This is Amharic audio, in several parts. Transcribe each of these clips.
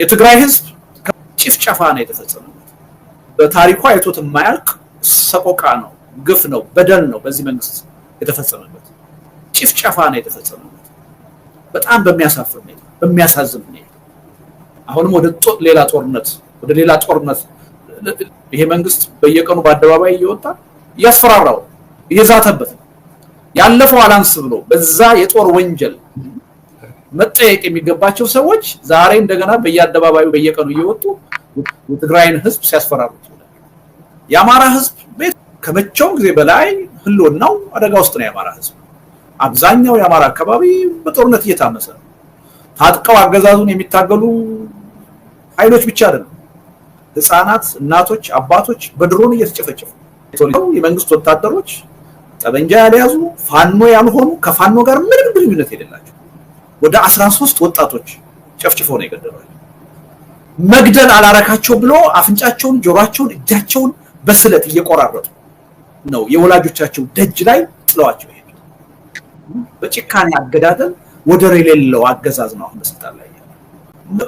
የትግራይ ህዝብ ጭፍጨፋ ነው የተፈጸመው በታሪኩ አይቶት የማያልቅ ሰቆቃ ነው ግፍ ነው በደል ነው በዚህ መንግስት የተፈጸመበት ጭፍጨፋ ነው የተፈጸመበት በጣም በሚያሳፍር ነው በሚያሳዝን ነው አሁንም ወደ ሌላ ጦርነት ይሄ መንግስት በየቀኑ በአደባባይ እየወጣ ያስፈራራው እየዛተበት ያለፈው አላንስ ብሎ በዛ የጦር ወንጀል መጠየቅ የሚገባቸው ሰዎች ዛሬ እንደገና በየአደባባዩ በየቀኑ እየወጡ የትግራይን ህዝብ ሲያስፈራሩት የአማራ ህዝብ ከመቼውም ጊዜ በላይ ህልውናው አደጋ ውስጥ ነው የአማራ ህዝብ አብዛኛው የአማራ አካባቢ በጦርነት እየታመሰ ነው ታጥቀው አገዛዙን የሚታገሉ ኃይሎች ብቻ አይደለም ህፃናት እናቶች አባቶች በድሮን እየተጨፈጨፉ የመንግስት ወታደሮች ጠበንጃ ያለያዙ ፋኖ ያልሆኑ ከፋኖ ጋር ምንም ግንኙነት የሌላቸው ወደ 13 ወጣቶች ጨፍጭፈው ነው የገደሉት መግደል አላረካቸው ብሎ አፍንጫቸውን ጆሮአቸውን እጃቸውን በስለት እየቆራረጡ ነው የወላጆቻቸው ደጅ ላይ ጥለዋቸው ይሄዱ በጭካኔ አገዳደል ወደር የሌለው አገዛዝ ነው አሁን ስልጣን ላይ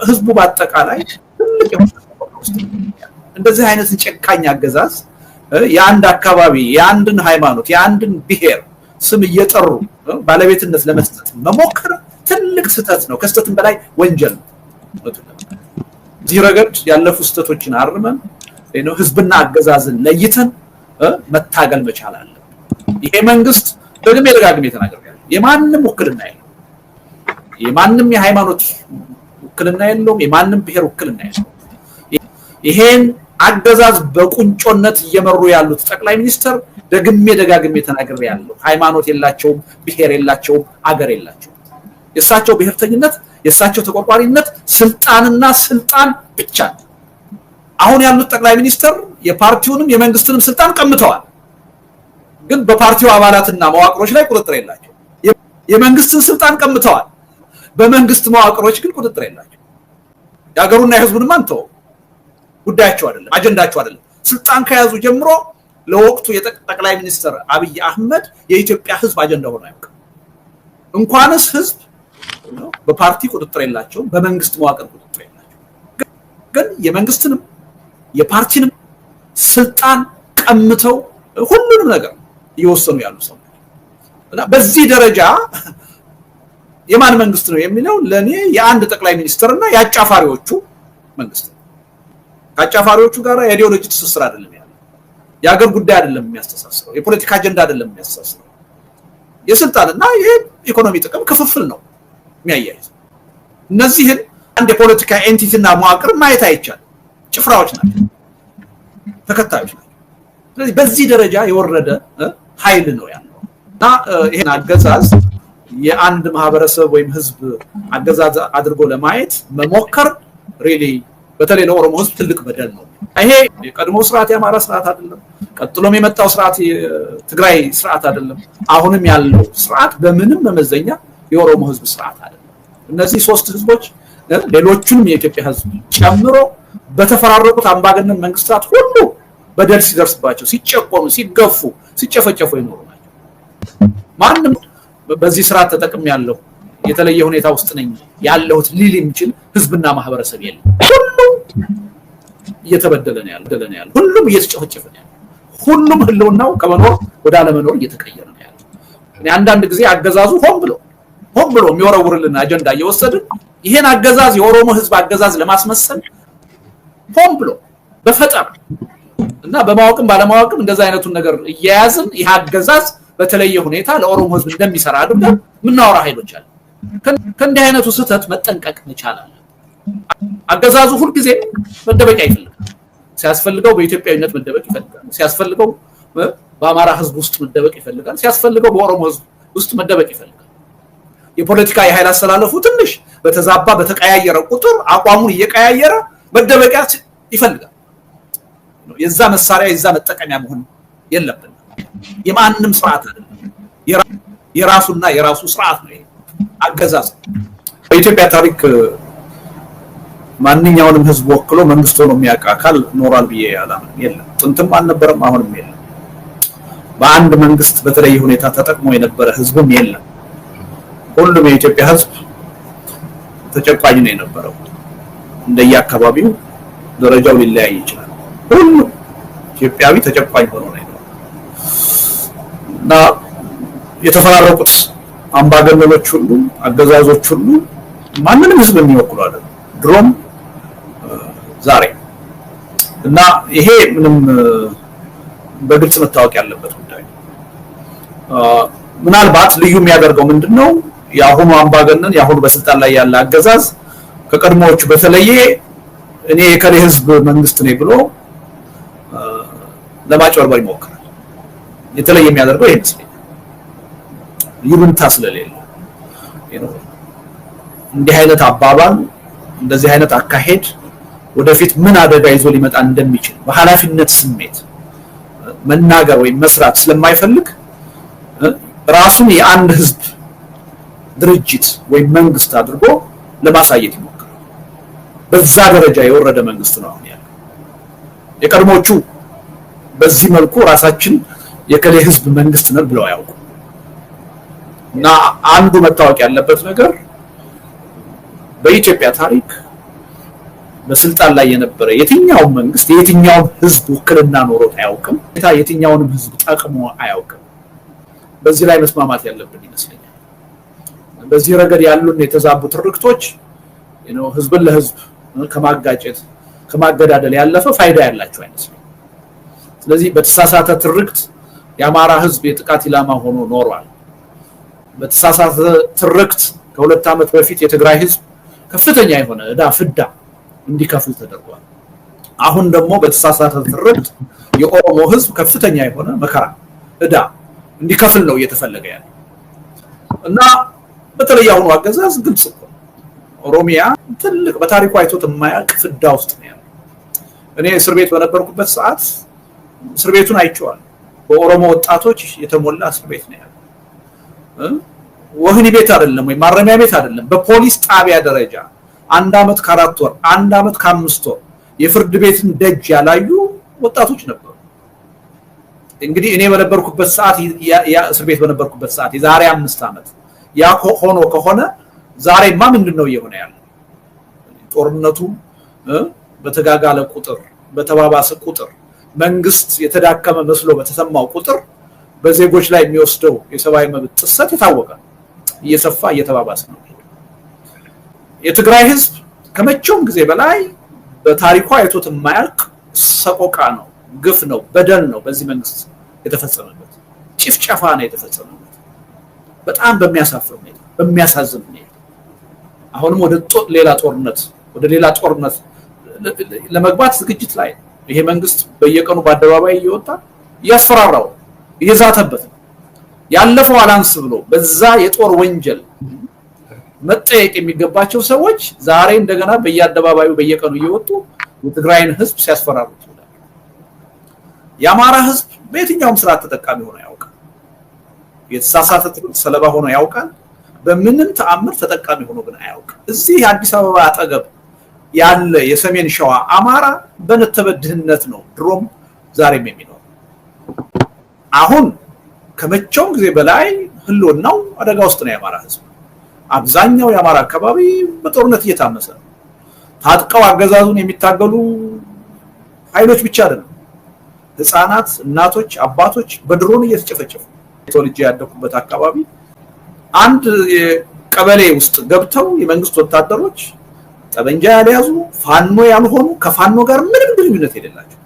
ህዝቡ በአጠቃላይ ትልቅ እንደዚህ አይነት ጨካኝ አገዛዝ የአንድ አካባቢ የአንድን ሃይማኖት የአንድን ብሔር ስም እየጠሩ ባለቤትነት ለመስጠት መሞከር ትልቅ ስህተት ነው ከስተትም በላይ ወንጀል ነው ዚረገድ ያለፉ ስህተቶችን አርመን ህዝብና አገዛዝን ለይተን መታገል መቻል አለ ይሄ መንግስት ደጋግሜ ተናግሬያለሁ የማንንም ውክልና የለውም የማንንም የሃይማኖት ውክልና የለውም የማንንም ብሔር ውክልና የለውም ይሄን አገዛዝ በቁንጮነት እየመሩ ያሉት ጠቅላይ ሚኒስትር ደጋግሜ ተናግሬያለሁ ሃይማኖት የላቸውም ብሔር የላቸውም አገር የላቸውም የሳቸው ብሔርተኝነት የሳቸው ተቆርቋሪነት ስልጣንና ስልጣን ብቻ አሁን ያሉት ጠቅላይ ሚኒስትር የፓርቲውንም የመንግስትንም ስልጣን ቀምተዋል ግን በፓርቲው አባላትና መዋቅሮች ላይ ቁጥጥር የላቸው የመንግስትን ስልጣን ቀምተዋል በመንግስት መዋቅሮች ግን ቁጥጥር የላቸው ያገሩና የህዝቡን ማንተው ጉዳያቸው አይደለም አጀንዳቸው አይደለም ስልጣን ከያዙ ጀምሮ ለወቅቱ የጠቅላይ ሚኒስትር አብይ አህመድ የኢትዮጵያ ህዝብ አጀንዳ ሆኖ ያውቃል እንኳንስ ህዝብ በፓርቲ ቁጥጥር የላቸው በመንግስት መዋቅር ቁጥጥር የላቸው ግን የመንግስትንም የፓርቲንም ስልጣን ቀምተው ሁሉንም ነገር ይወሰኑ ያሉ ሰው እና በዚህ ደረጃ የማን መንግስት ነው የሚለው ለኔ የአንድ ጠቅላይ ሚኒስትርና ያጫፋሪዎቹ መንግስት ካጫፋሪዎቹ ጋር የኢዲዮሎጂ ትስስር አይደለም ያለው የሀገር ጉዳይ አይደለም የሚያስተሳስረው የፖለቲካ አጀንዳ አይደለም የሚያስተሳስረው የስልጣንና የኢኮኖሚ ጥቅም ክፍፍል ነው የሚያያይዝ እነዚህን አንድ የፖለቲካ ኤንቲቲና መዋቅር ማየት አይቻልም ጭፍራዎች ናቸው ተከታዮች ናቸው ስለዚህ በዚህ ደረጃ የወረደ ኃይል ነው ያለው እና ይሄን አገዛዝ የአንድ ማህበረሰብ ወይም ህዝብ አገዛዝ አድርጎ ለማየት መሞከር ሪሊ በተለይ ለኦሮሞ ህዝብ ትልቅ በደል ነው ይሄ የቀድሞ ስርዓት የአማራ ስርዓት አይደለም ቀጥሎም የመጣው ስርዓት የትግራይ ስርዓት አይደለም አሁንም ያለው ስርዓት በምንም መመዘኛ የኦሮሞ ህዝብ ስርዓት አይደለም እነዚህ ሶስት ህዝቦች ሌሎቹንም የኢትዮጵያ ህዝብ ጨምሮ በተፈራረቁት አምባገነን መንግስታት ሁሉ በደል ሲደርስባቸው ሲጨቆኑ ሲገፉ ሲጨፈጨፉ ይኖሩ ናቸው ማንንም በዚህ ስርዓት ተጠቅም ያለው የተለየ ሁኔታ ውስጥ ነኝ ያለውት ሊል የሚችል ህዝብና ማህበረሰብ የለም ሁሉም እየተበደለ ነው ያለው ሁሉም እየተጨፈጨፈ ነው ያለው ሁሉም ህልውናው ከመኖር ወደ አለመኖር እየተቀየረ ነው ያለው እኔ አንዳንድ ጊዜ አገዛዙ ሆን ብሎ የሚወረውርልን አጀንዳ እየወሰድን ይሄን አገዛዝ የኦሮሞ ህዝብ አገዛዝ ለማስመሰል ሆን ብሎ በፈጠራ እና በማወቅም ባለማወቅም እንደዛ አይነቱን ነገር እያያዝን ይሄ አገዛዝ በተለየ ሁኔታ ለኦሮሞ ህዝብ እንደሚሰራ አይደለም ምናወራ ኃይሎች አሉ ከእንዲህ አይነቱ ስህተት መጠንቀቅ መቻላል አገዛዙ ሁሉ ጊዜ መደበቂያ ይፈልጋል ሲያስፈልገው በኢትዮጵያዊነት መደበቅ ይፈልጋል ሲያስፈልገው በአማራ ህዝብ ውስጥ መደበቅ ይፈልጋል ሲያስፈልገው በኦሮሞ ህዝብ ውስጥ መደበቅ ይፈልጋል የፖለቲካ የኃይል አስተላለፉ ትንሽ በተዛባ በተቀያየረ ቁጥር አቋሙን እየቀያየረ መደበቂያ ይፈልጋል የዛ መሳሪያ የዛ መጠቀሚያ መሆን የለብንም የማንንም ስርዓት አይደለም የራሱና የራሱ ስርዓት ነው አገዛዝ በኢትዮጵያ ታሪክ ማንኛውንም ህዝብ ወክሎ መንግስት ሆኖ የሚያውቅ አካል ኖራል ብዬ አላምንም የለም ጥንትም አልነበረም አሁንም የለም በአንድ መንግስት በተለየ ሁኔታ ተጠቅሞ የነበረ ህዝብም የለም ሁሉም የኢትዮጵያ ህዝብ ተጨቋኝ ነው የነበረው እንደየአካባቢው ደረጃው ሊለያይ ይችላል። ሁሉ ኢትዮጵያዊ ተጨቋኝ ሆኖ ነው እና የተፈራረቁት አምባገነኖች ሁሉ አገዛዞች ሁሉ ማንንም ህዝብ የሚወክሉ አይደለም ድሮም ዛሬ እና ይሄ ምንም በግልጽ መታወቅ ያለበት ጉዳይ ነው። ምናልባት ልዩ የሚያደርገው ምንድነው የአሁኑ አምባገነን የአሁኑ በስልጣን ላይ ያለ አገዛዝ ከቀድሞዎቹ በተለየ እኔ የከሌ ህዝብ መንግስት ነኝ ብሎ ለማጭበርበር ይሞክራል። የተለየ የሚያደርገው ይሄ ነው። ይሉንታ ስለሌለ እንዲህ አይነት አባባል እንደዚህ አይነት አካሄድ ወደፊት ምን አደጋ ይዞ ሊመጣ እንደሚችል በኃላፊነት ስሜት መናገር ወይ መስራት ስለማይፈልግ ራሱን የአንድ ህዝብ ድርጅት ወይ መንግስት አድርጎ ለማሳየት ይሞክራል። በዛ ደረጃ የወረደ መንግስት ነው አሁን ያለው። የቀድሞቹ በዚህ መልኩ ራሳችን የከሌ ህዝብ መንግስት ነን ብለው ያውቁ እና አንዱ መታወቅ ያለበት ነገር በኢትዮጵያ ታሪክ በስልጣን ላይ የነበረ የትኛው መንግስት የትኛው ህዝብ ውክልና ኖሮት አያውቅም። የትኛውንም ህዝብ ጠቅሞ አያውቅም። በዚህ ላይ መስማማት ያለብን ይመስለኛል። በዚህ ረገድ ያሉን የተዛቡ ትርክቶች ህዝብን ለህዝብ ከማጋጨት ከማገዳደል ያለፈ ፋይዳ ያላቸው አይመስልም። ስለዚህ በተሳሳተ ትርክት የአማራ ህዝብ የጥቃት ኢላማ ሆኖ ኖሯል። በተሳሳተ ትርክት ከ2 ዓመት በፊት የትግራይ ህዝብ ከፍተኛ የሆነ ዕዳ ፍዳ እንዲከፍል ተደርጓል። አሁን ደግሞ በተሳሳተ ትርክት የኦሮሞ ህዝብ ከፍተኛ የሆነ መከራ ዕዳ እንዲከፍል ነው እየተፈለገ ያለው እና በተለይ አሁኑ አገዛዝ ግልጽ ነው። ኦሮሚያ ትልቅ በታሪኩ አይቶት የማያውቅ ፍዳ ውስጥ ነው ያለው። እኔ እስር ቤት በነበርኩበት ሰዓት እስር ቤቱን አይቼዋለሁ። በኦሮሞ ወጣቶች የተሞላ እስር ቤት ነው ያለው። ወህኒ ቤት አይደለም ወይ ማረሚያ ቤት አይደለም። በፖሊስ ጣቢያ ደረጃ 1 ዓመት ከ4 ወር 1 ዓመት ከ5 ወር የፍርድ ቤትን ደጅ ያላዩ ወጣቶች ነበሩ። እንግዲህ እኔ በነበርኩበት ሰዓት ያ እስር ቤት በነበርኩበት ሰዓት የዛሬ 5 ዓመት ያ ሆኖ ከሆነ ዛሬማ ምንድነው እየሆነ ያለው? ጦርነቱ በተጋጋለ ቁጥር በተባባሰ ቁጥር መንግስት የተዳከመ መስሎ በተሰማው ቁጥር በዜጎች ላይ የሚወስደው የሰብአዊ መብት ጥሰት የታወቀ እየሰፋ እየተባባሰ ነው። የትግራይ ህዝብ ከመቼውም ጊዜ በላይ በታሪኩ አይቶት የማያውቅ ሰቆቃ ነው፣ ግፍ ነው፣ በደል ነው በዚህ መንግስት የተፈጸመበት። ጭፍጨፋ ነው የተፈጸመበት በጣም በሚያሳፍር ሁኔታ በሚያሳዝን ሁኔታ። አሁንም ወደ ሌላ ጦርነት ለመግባት ዝግጅት ላይ ይሄ መንግስት በየቀኑ በአደባባይ እየወጣ እያስፈራራው እየዛተበት ነው። ያለፈው አላንስ ብሎ በዛ የጦር ወንጀል መጠየቅ የሚገባቸው ሰዎች ዛሬ እንደገና በየአደባባዩ በየቀኑ እየወጡ የትግራይን ህዝብ ሲያስፈራሩት ይላል። የአማራ ህዝብ በየትኛውም ስርዓት ተጠቃሚ ሆኖ ያውቃል። የተሳሳተ ሰለባ ሆኖ ያውቃል። በምንም ተአምር ተጠቃሚ ሆኖ ግን አያውቅም። እዚህ አዲስ አበባ አጠገብ ያለ የሰሜን ሸዋ አማራ በነተበ ድህነት ነው ድሮም ዛሬም የሚኖር። አሁን ከመቼውም ጊዜ በላይ ህልውናው አደጋ ውስጥ ነው የአማራ ህዝብ። አብዛኛው የአማራ አካባቢ በጦርነት እየታመሰ ነው። ታጥቀው አገዛዙን የሚታገሉ ኃይሎች ብቻ አይደለም፣ ህፃናት፣ እናቶች፣ አባቶች በድሮን እየተጨፈጨፉ። ተወልጄ ያደኩበት አካባቢ አንድ ቀበሌ ውስጥ ገብተው የመንግስት ወታደሮች ጠበንጃ ያልያዙ ፋኖ ያልሆኑ ከፋኖ ጋር ምንም ግንኙነት የሌላቸው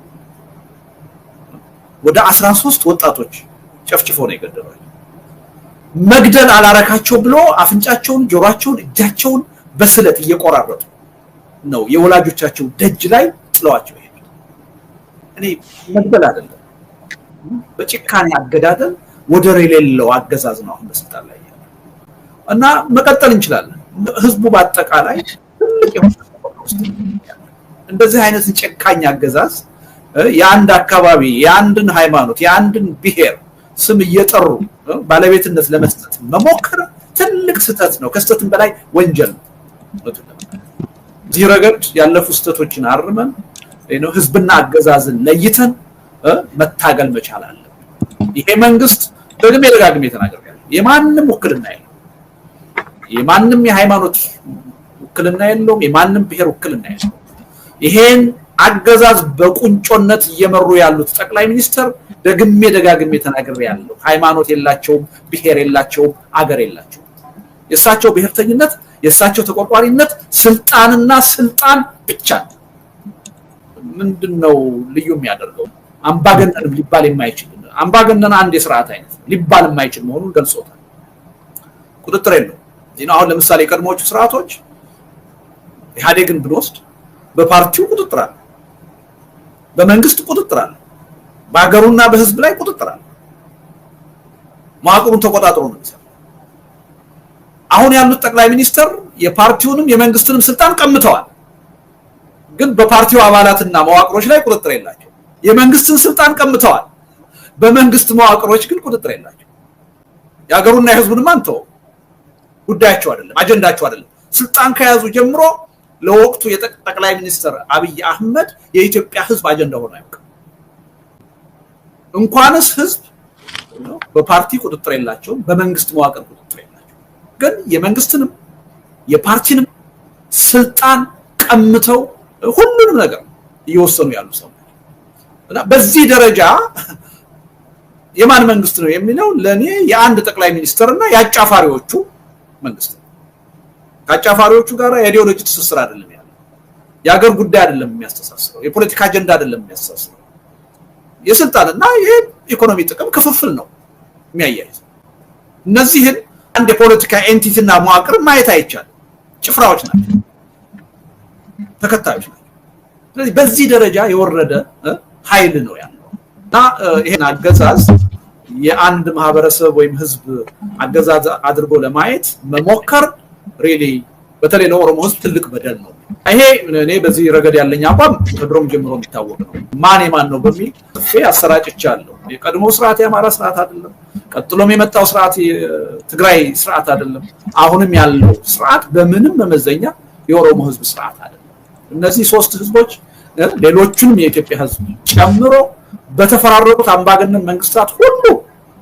ወደ 13 ወጣቶች ጨፍጭፎ ነው የገደሉት። መግደል አላረካቸው ብሎ አፍንጫቸውን፣ ጆሮአቸውን፣ እጃቸውን በስለት እየቆራረጡ ነው የወላጆቻቸው ደጅ ላይ ጥለዋቸው ይሄዳል። እኔ መግደል አይደለም በጭካኔ አገዳደል ወደር የሌለው አገዛዝ ነው አሁን በስልጣን ላይ ያለው እና መቀጠል እንችላለን። ህዝቡ በአጠቃላይ ትልቅ እንደዚህ አይነት ጨካኝ አገዛዝ የአንድ አካባቢ የአንድን ሃይማኖት የአንድን ብሔር ስም እየጠሩ ባለቤትነት ለመስጠት መሞከር ትልቅ ስህተት ነው። ከስህተትም በላይ ወንጀል ነው። እዚህ ረገድ ያለፉ ስህተቶችን አርመን ህዝብና አገዛዝን ለይተን መታገል መቻል አለብን። ይሄ መንግስት ደጋግሜ ተናግሬያለሁ። የማንም ውክልና የለም። የማንም የሃይማኖት ውክልና የለውም የማንም ብሔር ውክልና የለውም ይሄን አገዛዝ በቁንጮነት እየመሩ ያሉት ጠቅላይ ሚኒስትር ደግሜ ደጋግሜ ተናግሬ ያለው ሃይማኖት የላቸውም ብሔር የላቸውም አገር የላቸውም የሳቸው ብሔርተኝነት የሳቸው ተቆርቋሪነት ስልጣንና ስልጣን ብቻ ምንድነው ልዩ የሚያደርገው አምባገነንም ሊባል የማይችል አምባገነን አንድ የሥርዓት አይነት ሊባል የማይችል መሆኑን ገልጾታል ቁጥጥር የለው ዲና አሁን ለምሳሌ ቀድሞቹ ሥርዓቶች ኢህአዴግን ብንወስድ በፓርቲው ቁጥጥር አለ በመንግስት ቁጥጥር አለ በአገሩና በህዝብ ላይ ቁጥጥር አለ ማዕቀቡን ተቆጣጥሮ ነው የሚሰራው አሁን ያሉት ጠቅላይ ሚኒስትር የፓርቲውንም የመንግስትንም ስልጣን ቀምተዋል ግን በፓርቲው አባላትና መዋቅሮች ላይ ቁጥጥር የላቸው የመንግስትን ስልጣን ቀምተዋል በመንግስት መዋቅሮች ግን ቁጥጥር የላቸው ያገሩና የህዝቡንም አንተው ጉዳያቸው አይደለም አጀንዳቸው አይደለም ስልጣን ከያዙ ጀምሮ ለወቅቱ የጠቅላይ ሚኒስትር አብይ አህመድ የኢትዮጵያ ህዝብ አጀንዳ ሆኖ ያውቃል እንኳንስ ህዝብ በፓርቲ ቁጥጥር የላቸው በመንግስት መዋቅር ቁጥጥር የላቸው ግን የመንግስትንም የፓርቲንም ስልጣን ቀምተው ሁሉንም ነገር እየወሰኑ ያሉ ሰው እና በዚህ ደረጃ የማን መንግስት ነው የሚለው ለኔ የአንድ ጠቅላይ ሚኒስትርና ያጫፋሪዎቹ መንግስት ካጫፋሪዎቹ ጋር የኢዲዮሎጂ ትስስር አይደለም ያለው የሀገር ጉዳይ አይደለም የሚያስተሳስረው የፖለቲካ አጀንዳ አይደለም የሚያስተሳስረው የስልጣንና የኢኮኖሚ ጥቅም ክፍፍል ነው የሚያያይዝ እነዚህን አንድ የፖለቲካ ኤንቲቲና መዋቅር ማየት አይቻልም ጭፍራዎች ናቸው ተከታዮች ናቸው ስለዚህ በዚህ ደረጃ የወረደ ኃይል ነው ያለው እና ይሄን አገዛዝ የአንድ ማህበረሰብ ወይም ህዝብ አገዛዝ አድርጎ ለማየት መሞከር ሪሊ በተለይ ለኦሮሞ ህዝብ ትልቅ በደል ነው ይሄ እኔ በዚህ ረገድ ያለኝ አቋም ከድሮም ጀምሮ የሚታወቅ ነው ማን ነው በሚል አሰራጭቻለሁ የቀድሞ ስርዓት የአማራ ስርዓት አይደለም ቀጥሎም የመጣው ስርዓት ትግራይ ስርዓት አይደለም አሁንም ያለው ስርዓት በምንም መመዘኛ የኦሮሞ ህዝብ ስርዓት አይደለም እነዚህ ሶስት ህዝቦች ሌሎቹንም የኢትዮጵያ ህዝብ ጨምሮ በተፈራረቁት አምባገነን መንግስታት ሁሉ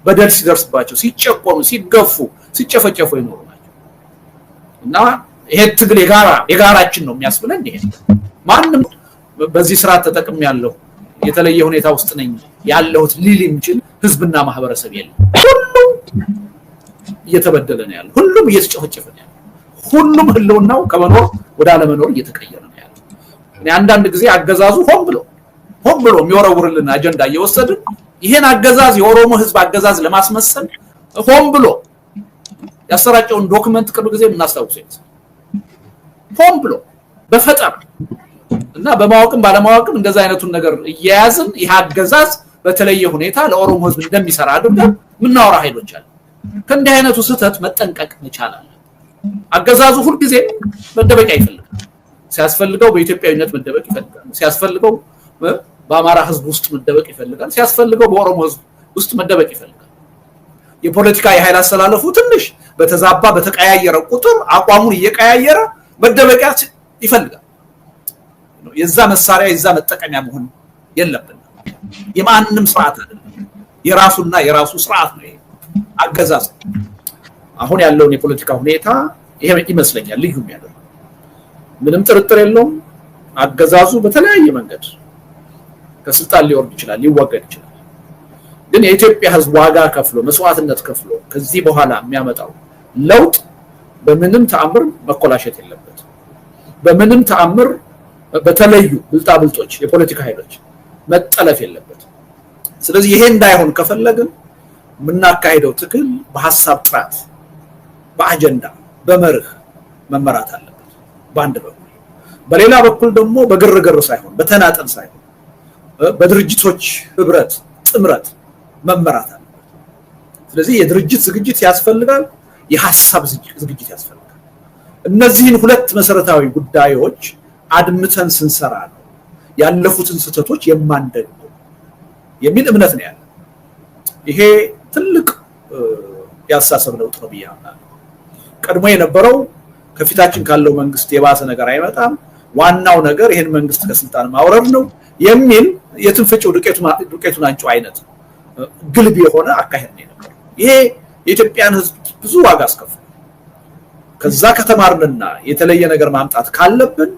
በደል ሲደርስባቸው ሲጨቆኑ ሲገፉ ሲጨፈጨፉ ይኖሩ ናቸው እና ይሄ ትግል የጋራችን ነው የሚያስብለን ይሄ ማንንም በዚህ ስርዓት ተጠቅም ያለው የተለየ ሁኔታ ውስጥ ነኝ ያለሁት ሊል የሚችል ህዝብና ማህበረሰብ የለም ሁሉም እየተበደለ ነው ያለው ሁሉም እየተጨፈጨፈ ነው ያለው ሁሉም ህልውናው ከመኖር ወደ አለመኖር እየተቀየረ ነው ያለው እኔ አንዳንድ ጊዜ አገዛዙ ሆን ብሎ የሚወረውርልን አጀንዳ እየወሰድን ይሄን አገዛዝ የኦሮሞ ህዝብ አገዛዝ ለማስመሰል ሆን ብሎ ያሰራጨውን ዶክመንት ቅርብ ጊዜ እናስታውሰው ሆን ብሎ በፈጠራ እና በማወቅም ባለማወቅም እንደዛ አይነቱን ነገር እያያዝን ይሄ አገዛዝ በተለየ ሁኔታ ለኦሮሞ ህዝብ እንደሚሰራ አድርገን ምናወራ ኃይሎች አሉ ከእንዲህ አይነቱ ስህተት መጠንቀቅ መቻላል አገዛዙ ሁሉ ጊዜ መደበቂያ ይፈልጋል ሲያስፈልገው በኢትዮጵያዊነት መደበቅ ይፈልጋል ሲያስፈልገው በአማራ ህዝብ ውስጥ መደበቅ ይፈልጋል ሲያስፈልገው በኦሮሞ ህዝብ ውስጥ መደበቅ ይፈልጋል የፖለቲካ የኃይል አስተላለፉ ትንሽ በተዛባ በተቀያየረ ቁጥር አቋሙን እየቀያየረ መደበቂያ ይፈልጋል የዛ መሳሪያ የዛ መጠቀሚያ መሆን የለብንም የማንንም ስርዓት አይደለም የራሱና የራሱ ስርዓት ነው አገዛዝ አሁን ያለውን የፖለቲካ ሁኔታ ይሄ ይመስለኛል ልዩ የሚያደርገው ምንም ጥርጥር የለውም አገዛዙ በተለያየ መንገድ ከስልጣን ሊወርድ ይችላል ሊወገድ ይችላል ግን የኢትዮጵያ ህዝብ ዋጋ ከፍሎ መስዋዕትነት ከፍሎ ከዚህ በኋላ የሚያመጣው ለውጥ በምንም ተአምር መኮላሸት የለበት በምንም ተአምር በተለዩ ብልጣብልጦች የፖለቲካ ኃይሎች መጠለፍ የለበት ስለዚህ ይሄ እንዳይሆን ከፈለግን ምናካሄደው ትግል በሐሳብ ጥራት በአጀንዳ በመርህ መመራት አለበት ባንድ በኩል በሌላ በኩል ደግሞ በግርግር ሳይሆን በተናጠል ሳይሆን በድርጅቶች ህብረት ጥምረት መመራት አለበት ስለዚህ የድርጅት ዝግጅት ያስፈልጋል የሐሳብ ዝግጅት ያስፈልጋል እነዚህን ሁለት መሰረታዊ ጉዳዮች አድምተን ስንሰራ ነው ያለፉትን ስህተቶች የማንደግመው የሚል እምነት ነው ያለው ይሄ ትልቅ ያሳሰብ ለውጥ ነው ብያለሁ ቀድሞ የነበረው ከፊታችን ካለው መንግስት የባሰ ነገር አይመጣም ዋናው ነገር ይሄን መንግስት ከስልጣን ማውረድ ነው የሚል የትንፍጭው ዱቄቱን አንጩ አይነት ግልብ የሆነ አካሄድ ነው ነበር ይሄ የኢትዮጵያን ህዝብ ብዙ ዋጋ አስከፍሏል ከዛ ከተማርንና የተለየ ነገር ማምጣት ካለብን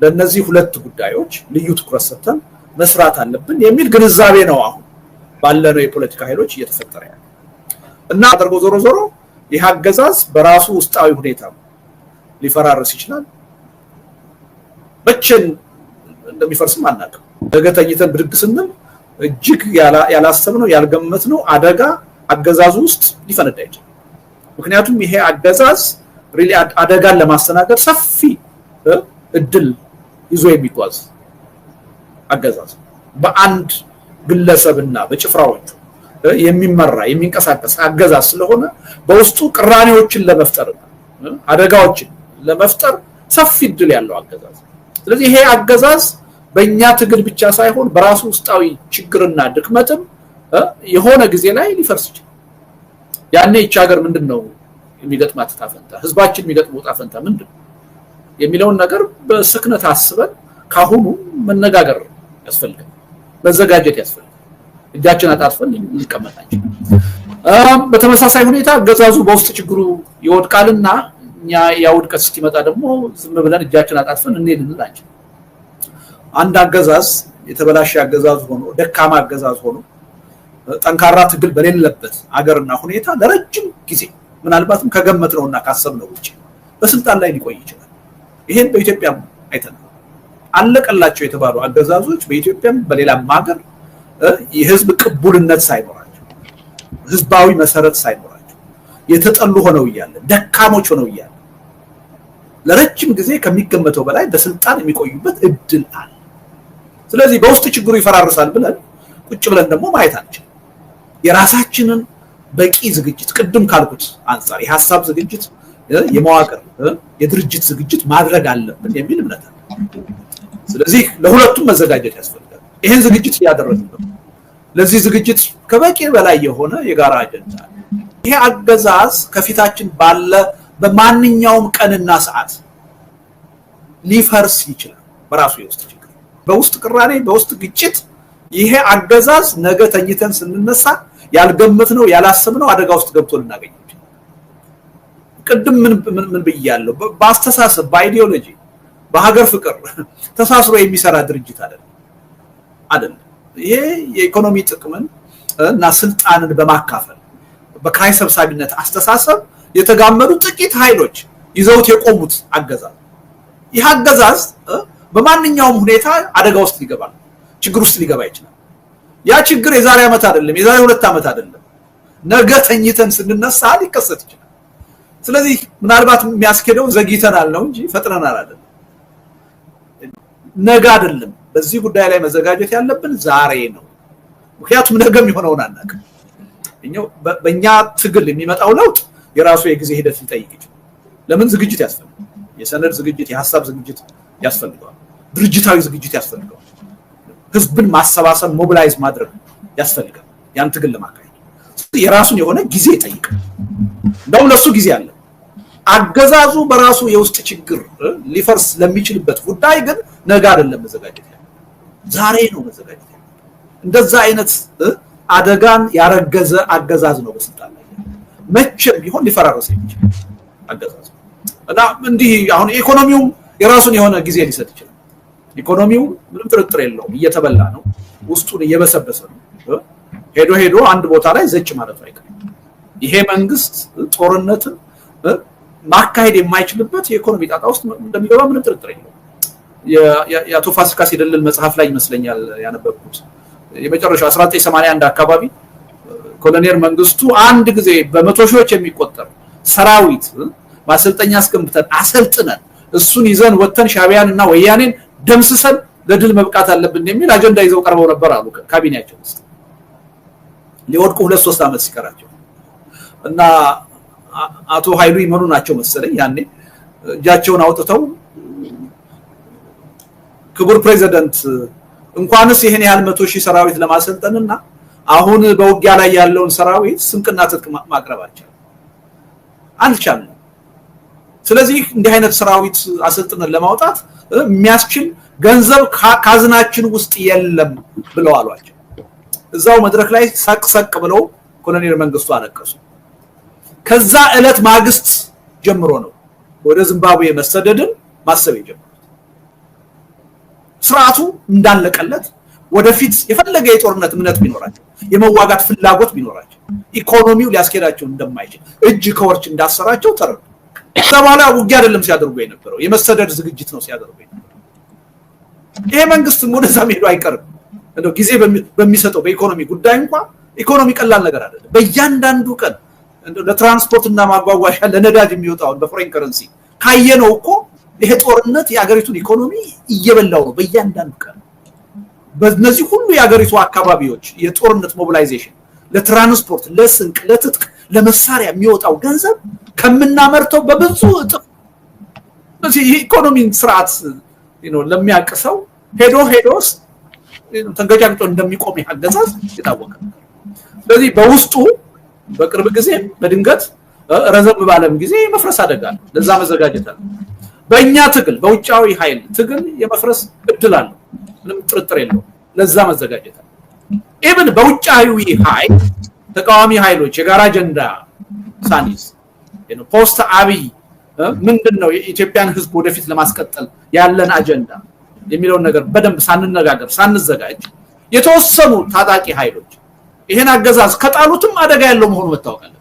ለነዚህ ሁለት ጉዳዮች ልዩ ትኩረት ሰጥተን መስራት አለብን የሚል ግንዛቤ ነው አሁን ባለነው የፖለቲካ ኃይሎች እየተፈጠረ ያለው እና አድርጎ ዞሮ ይህ አገዛዝ በራሱ ውስጣዊ ሁኔታ ሊፈራርስ ይችላል። መቼም እንደሚፈርስም አናውቅም። ነገ ተኝተን ብድግ ስንል እጅግ ያላሰብነው ያልገመትነው አደጋ አገዛዙ ውስጥ ሊፈነዳ ይችላል። ምክንያቱም ይሄ አገዛዝ ሪሊ አደጋን ለማስተናገድ ሰፊ እድል ይዞ የሚጓዝ አገዛዝ በአንድ ግለሰብና በጭፍራዎቹ የሚመራ የሚንቀሳቀስ አገዛዝ ስለሆነ በውስጡ ቅራኔዎችን ለመፍጠር አደጋዎችን ለመፍጠር ሰፊ እድል ያለው አገዛዝ። ስለዚህ ይሄ አገዛዝ በእኛ ትግል ብቻ ሳይሆን በራሱ ውስጣዊ ችግርና ድክመትም የሆነ ጊዜ ላይ ሊፈርስ ይችላል። ያኔ ይህች ሀገር ምንድነው የሚገጥማት ታፈንታ ህዝባችን የሚገጥመው ታፈንታ ምንድነው የሚለውን ነገር በስክነት አስበን ካሁኑ መነጋገር ያስፈልጋል፣ መዘጋጀት ያስፈልጋል። እጃችን አጣጥፈን እንቀመጣለን። በተመሳሳይ ሁኔታ አገዛዙ በውስጥ ችግሩ ይወድቃልና እኛ ያውድቀት ሲመጣ ደግሞ ዝም ብለን እጃችን አጣጥፈን እንላለን። አንድ አገዛዝ የተበላሸ አገዛዝ ሆኖ ደካማ አገዛዝ ሆኖ ጠንካራ ትግል በሌለበት አገርና ሁኔታ ለረጅም ጊዜ ምናልባትም ከገመትነውና ካሰብነው ውጪ በስልጣን ላይ ሊቆይ ይችላል። ይሄን በኢትዮጵያ አይተናል። አለቀላቸው የተባሉ አገዛዞች በኢትዮጵያም በሌላም ሀገር የህዝብ ቅቡልነት ሳይኖራቸው ህዝባዊ መሰረት ሳይኖራቸው የተጠሉ ሆነው ይያለ ደካሞች ሆነው ይያለ ለረጅም ጊዜ ከሚገመተው በላይ በስልጣን የሚቆዩበት እድል አለ። ስለዚህ በውስጥ ችግሩ ይፈራርሳል ብለን ቁጭ ብለን ደግሞ ማየት አንችልም። የራሳችንን በቂ ዝግጅት ቅድም ካልኩት አንፃር የሐሳብ ዝግጅት የመዋቅር የድርጅት ዝግጅት ማድረግ አለብን የሚል እምነት አለ። ስለዚህ ለሁለቱም መዘጋጀት ያስፈልጋል። ይሄን ዝግጅት ያደረግን ነው። ለዚህ ዝግጅት ከበቂ በላይ የሆነ የጋራ አጀንዳ አለ። ይሄ አገዛዝ ከፊታችን ባለ በማንኛውም ቀንና ሰዓት ሊፈርስ ይችላል። በራሱ የውስጥ ችግር በውስጥ ቅራኔ በውስጥ ግጭት ይሄ አገዛዝ ነገ ተኝተን ስንነሳ ያልገመትነው ያላሰብነው አደጋ ውስጥ ገብቶ ልናገኘው ይችላል። ቅድም ምን ብያለሁ? በአስተሳሰብ በአይዲዮሎጂ በሀገር ፍቅር ተሳስሮ የሚሰራ ድርጅት አይደለም። ይሄ የኢኮኖሚ ጥቅምን እና ስልጣንን በማካፈል በክራይ ሰብሳቢነት አስተሳሰብ የተጋመዱ ጥቂት ኃይሎች ይዘውት የቆሙት አገዛዝ ይህ አገዛዝ በማንኛውም ሁኔታ አደጋ ውስጥ ሊገባ ችግር ውስጥ ሊገባ ይችላል። ያ ችግር የዛሬ ዓመት አይደለም፣ የዛሬ 2 ዓመት አይደለም፣ ነገ ተኝተን ስንነሳ ሊከሰት ይችላል። ስለዚህ ምናልባት የሚያስኬደው ዘግይተናል ነው እንጂ ፈጥነናል አይደለም፣ ነገ አይደለም። በዚህ ጉዳይ ላይ መዘጋጀት ያለብን ዛሬ ነው። ምክንያቱም ነገ የሚሆነውን አናውቅም። በእኛ ትግል የሚመጣው ለውጥ የራሱ የጊዜ ሂደት ሊጠይቅ ይችላል። ለምን ዝግጅት ያስፈልጋል? የሰነድ ዝግጅት፣ የሐሳብ ዝግጅት ያስፈልጋል። ድርጅታዊ ዝግጅት ያስፈልጋል። ህዝብን ማሰባሰብ ሞቢላይዝ ማድረግ ያስፈልጋል። ያን ትግል ለማካሄድ የራሱን የሆነ ጊዜ ይጠይቃል። እንደውም ለሱ ጊዜ አለ። አገዛዙ በራሱ የውስጥ ችግር ሊፈርስ ለሚችልበት ጉዳይ ግን ነገ አይደለም መዘጋጀት ያለው፣ ዛሬ ነው መዘጋጀት ያለው። እንደዛ አይነት አደጋን ያረገዘ አገዛዝ ነው በስልጣን ላይ መቼም ቢሆን ሊፈራረስ የሚችል አገዛዝ እና እንዲህ አሁን ኢኮኖሚው የራሱን የሆነ ጊዜ ሊሰጥ ይችላል። ኢኮኖሚው ምንም ጥርጥር የለውም እየተበላ ነው፣ ውስጡን እየበሰበሰ ነው። ሄዶ አንድ ቦታ ላይ ዘጭ ማለት አይቀርም። ይሄ መንግስት ጦርነትን ማካሄድ የማይችልበት የኢኮኖሚ ጣጣ ውስጥ እንደሚገባ ምንም ጥርጥር የለውም። የአቶ ፋሲካ ሲደልል መጽሐፍ ላይ ይመስለኛል ያነበብኩት የመጨረሻው 1981 አካባቢ ኮሎኔል መንግስቱ አንድ ጊዜ በመቶ ሺዎች የሚቆጠር ሰራዊት ማሰልጠኛ አስቀምጠን አሰልጥነን እሱን ይዘን ወተን ሻቢያንና ወያኔን ደምስሰን ለድል መብቃት አለብን የሚል አጀንዳ ይዘው ቀርበው ነበር አሉ ካቢኔያቸው ውስጥ ሊወድቁ 2-3 ዓመት ሲቀራቸው እና አቶ ኃይሉ ይመኑ ናቸው መሰለኝ ያኔ እጃቸውን አውጥተው ክቡር ፕሬዝዳንት እንኳንስ ይሄን ያህል 100,000 ሰራዊት ለማሰልጠንና አሁን በውጊያ ላይ ያለውን ሰራዊት ስንቅና ትጥቅ ማቅረብ አልቻልንም። ስለዚህ እንዲህ አይነት ሰራዊት አሰልጥነን ለማውጣት የሚያስችል ገንዘብ ካዝናችን ውስጥ የለም ብለው አሏቸው። እዛው መድረክ ላይ ሳቅሳቅ ብለው ኮሎኔል መንግስቱ አለቀሱ። ከዛ ዕለት ማግስት ጀምሮ ነው ወደ ዚምባብዌ መሰደድን ማሰብ የጀመሩት ስርዓቱ እንዳለቀለት ወደፊት የፈለገ የጦርነት እምነት ቢኖራቸው የመዋጋት ፍላጎት ቢኖራቸው ኢኮኖሚው ሊያስኬዳቸው እንደማይችል እጅ ከወርች እንዳሰራቸው ተረዱ። ተባላ ውጊያ አይደለም ሲያደርጉ የነበረው የመሰደድ ዝግጅት ነው ሲያደርጉ የነበረው። ይሄ መንግስት ወደዛ ሄዶ አይቀርም እንደው ጊዜ በሚሰጠው በኢኮኖሚ ጉዳይ እንኳን ኢኮኖሚ ቀላል ነገር አይደለም። በእያንዳንዱ ቀን እንደው ለትራንስፖርት እና ማጓጓዣ ለነዳጅ የሚወጣው በፎሬን ከረንሲ ካየነው እኮ ይሄ ጦርነት የአገሪቱን ኢኮኖሚ እየበላው ነው በእያንዳንዱ ቀን። በእነዚህ ሁሉ የአገሪቱ አካባቢዎች የጦርነት ሞቢላይዜሽን ለትራንስፖርት ለስንቅ ለትጥቅ ለመሳሪያ የሚወጣው ገንዘብ ከምናመርተው በብዙ እጥፍ ስለዚህ ኢኮኖሚ ስርዓት ለሚያቀሰው ሄዶስ ተንገጫግጦ እንደሚቆም ያገዛዝ የታወቀ። ስለዚህ በውስጡ በቅርብ ጊዜ በድንገት ረዘም ባለም ጊዜ መፍረስ አደጋ ለዛ መዘጋጀት አለ። በእኛ ትግል በውጫዊ ኃይል ትግል የመፍረስ እድል አለ ምንም ጥርጥር የለው። ለዛ መዘጋጀት አለ። ኢቭን በውጫዊ ኃይል ተቃዋሚ ኃይሎች የጋራ አጀንዳ ሳኒስ ፖስት አብይ ምንድነው የኢትዮጵያን ህዝብ ወደፊት ለማስቀጠል ያለን አጀንዳ የሚለው ነገር በደንብ ሳንነጋገር ሳንዘጋጅ የተወሰኑ ታጣቂ ኃይሎች ይሄን አገዛዝ ከጣሉትም አደጋ ያለው መሆኑ መታወቅ አለበት።